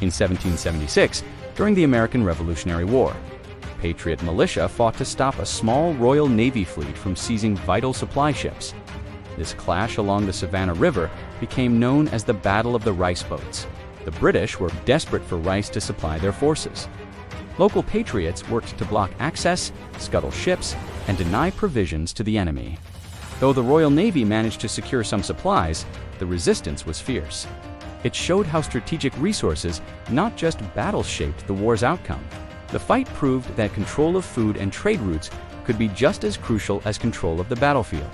in 1776 during the American Revolutionary War. Patriot militia fought to stop a small Royal Navy fleet from seizing vital supply ships. This clash along the Savannah River became known as the Battle of the Rice Boats. The British were desperate for rice to supply their forces. Local patriots worked to block access, scuttle ships, and deny provisions to the enemy. Though the Royal Navy managed to secure some supplies, the resistance was fierce. It showed how strategic resources, not just battles, shaped the war's outcome. The fight proved that control of food and trade routes could be just as crucial as control of the battlefield.